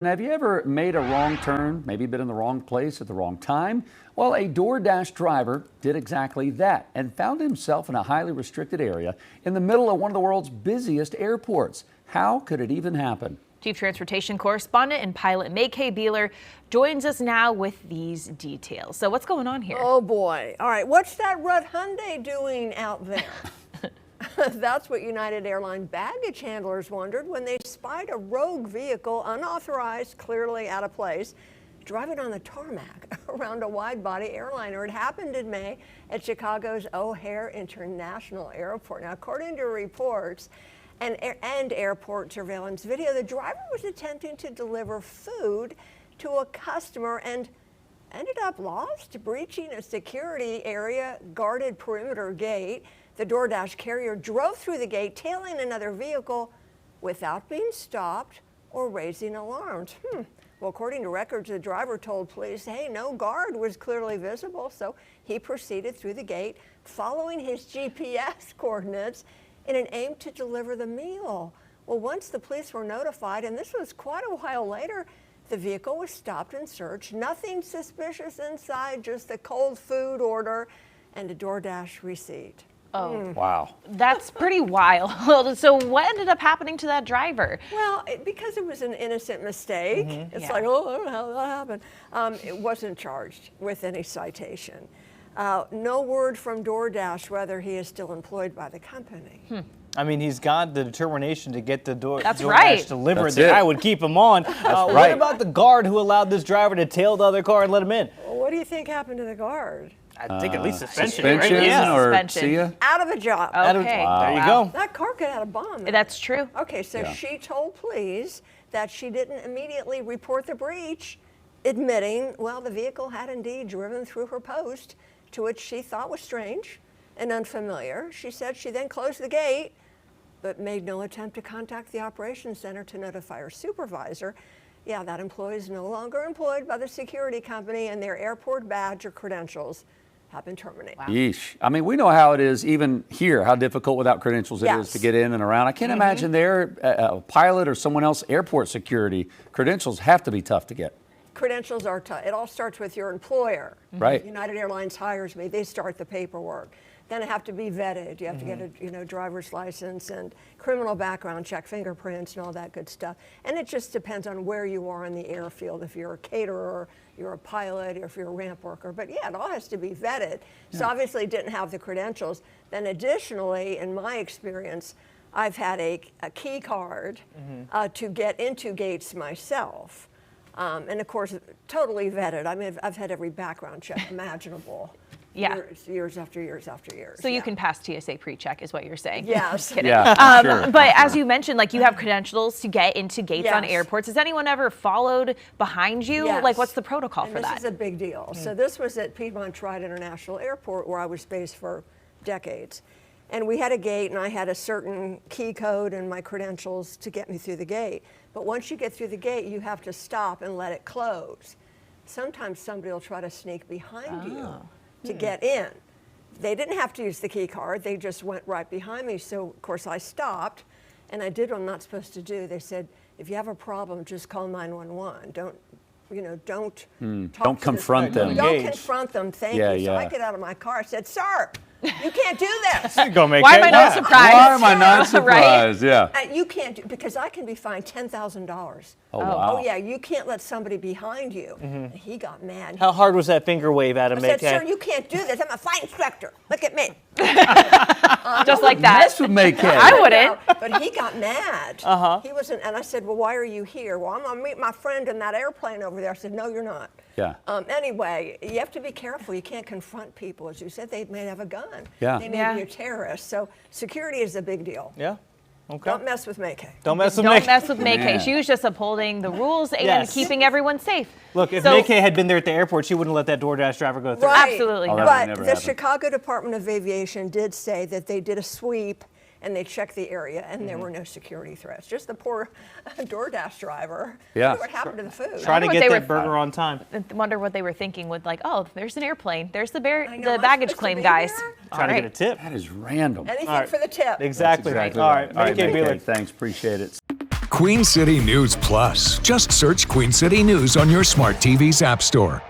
Have you ever made a wrong turn, maybe been in the wrong place at the wrong time? Well, a DoorDash driver did exactly that and found himself in a highly restricted area in the middle of one of the world's busiest airports. How could it even happen? Chief Transportation Correspondent and pilot May-Kay Beeler joins us now with these details. So what's going on here? Oh boy. All right, what's that Rudd Hyundai doing out there? That's what United Airlines baggage handlers wondered when they spied a rogue vehicle, unauthorized, clearly out of place, driving on the tarmac around a wide-body airliner. It happened in May at Chicago's O'Hare International Airport. Now, according to reports and airport surveillance video, the driver was attempting to deliver food to a customer and ended up lost, breaching a security area guarded perimeter gate. The DoorDash carrier drove through the gate, tailing another vehicle without being stopped or raising alarms. Well, according to records, the driver told police, hey, no guard was clearly visible, so he proceeded through the gate, following his GPS coordinates in an aim to deliver the meal. Well, once the police were notified, and this was quite a while later, the vehicle was stopped and searched. Nothing suspicious inside, just a cold food order and a DoorDash receipt. Oh, Wow. That's pretty wild. So what ended up happening to that driver? Well, because it was an innocent mistake, it's Yeah. like, oh, I don't know how that happened. It wasn't charged with any citation. No word from DoorDash whether he is still employed by the company. I mean, he's got the determination to get the That's DoorDash right. delivered. That's That it. I would keep him on. What right. about the guard who allowed this driver to tail the other car and let him in? Well, what do you think happened to the guard? I think at least suspension. Suspension Right? Yeah. or Suspension. see ya? Out of a job. Okay. There you Wow. go. That car could have had a bomb. in it. That's true. Okay, so Yeah. she told police that she didn't immediately report the breach, admitting, well, the vehicle had indeed driven through her post, to which she thought was strange and unfamiliar. She said she then closed the gate, but made no attempt to contact the operations center to notify her supervisor. Yeah, that employee is no longer employed by the security company, and their airport badge or credentials have been terminated. Yeesh. I mean, we know how it is even here, how difficult without credentials it is Yes. to get in and around. I can't imagine there, a pilot or someone else, airport security, credentials have to be tough to get. Credentials are tough. It all starts with your employer. Right. United Airlines hires me. They start the paperwork. Then it have to be vetted. You have to get a driver's license and criminal background check, fingerprints, and all that good stuff. And it just depends on where you are in the airfield. If you're a caterer, you're a pilot, or if you're a ramp worker. But yeah, it all has to be vetted. So obviously it didn't have the credentials. Then additionally, in my experience, I've had a key card to get into gates myself. And of course, totally vetted. I mean, I've had every background check imaginable. Yeah. Years after years after years. So you yeah. can pass TSA pre-check is what you're saying. Yes. Just kidding. Yeah, sure. But as you mentioned, like you have credentials to get into gates on Yes. airports. Has anyone ever followed behind you? Yes. Like what's the protocol And for this that? is a big deal. So this was at Piedmont Wright International Airport, where I was based for decades. And we had a gate, and I had a certain key code and my credentials to get me through the gate. But once you get through the gate, you have to stop and let it close. Sometimes somebody will try to sneak behind you to get in. They didn't have to use the key card. They just went right behind me. So, of course, I stopped, and I did what I'm not supposed to do. They said, if you have a problem, just call 911. Don't talk Don't to confront them. Don't Engage. confront them. Thank Yeah, you. So I yeah. get out of my car. I said, sir, you can't do this. Go make Why it. am I not surprised? Why am I not Right? surprised? Yeah. You can't do, because I can be fined $10,000. Oh, wow. Oh yeah, you can't let somebody behind you. And he got mad. How hard was that finger wave at him, I said, May-Kay? sir, you can't do this. I'm a flight instructor. Look at me. Just like that. Mess with May-Kay. I wouldn't. But he got mad. He wasn't, and I said, well, why are you here? Well, I'm gonna meet my friend in that airplane over there. I said, no, you're not. Yeah. Anyway, you have to be careful. You can't confront people. As you said, they may have a gun. Yeah. They may Yeah. be a terrorist. So security is a big deal. Yeah. Okay. Don't mess with May-Kay. Don't mess with Don't May-Kay. mess with May-Kay. Man. She was just upholding the rules and Yes. keeping everyone safe. Look, if So- May-Kay had been there at the airport, she wouldn't let that DoorDash driver go through. Right. Absolutely Oh, not. that would But never the happen. Chicago Department of Aviation did say that they did a sweep and they checked the area and there were no security threats. Just the poor DoorDash driver. Yeah. What happened to the food? Try to what get they that were- burger on time. I wonder what they were thinking with like, oh, there's an airplane. There's the I know, I'm baggage supposed to claim be guys. there? All Trying to right. get a tip. That is random. Anything All right. for the tip. Exactly. Exactly All right. right. All right, May-Kay May-Kay, Beeler. thanks. Appreciate it. Queen City News Plus. Just search Queen City News on your smart TV's app store.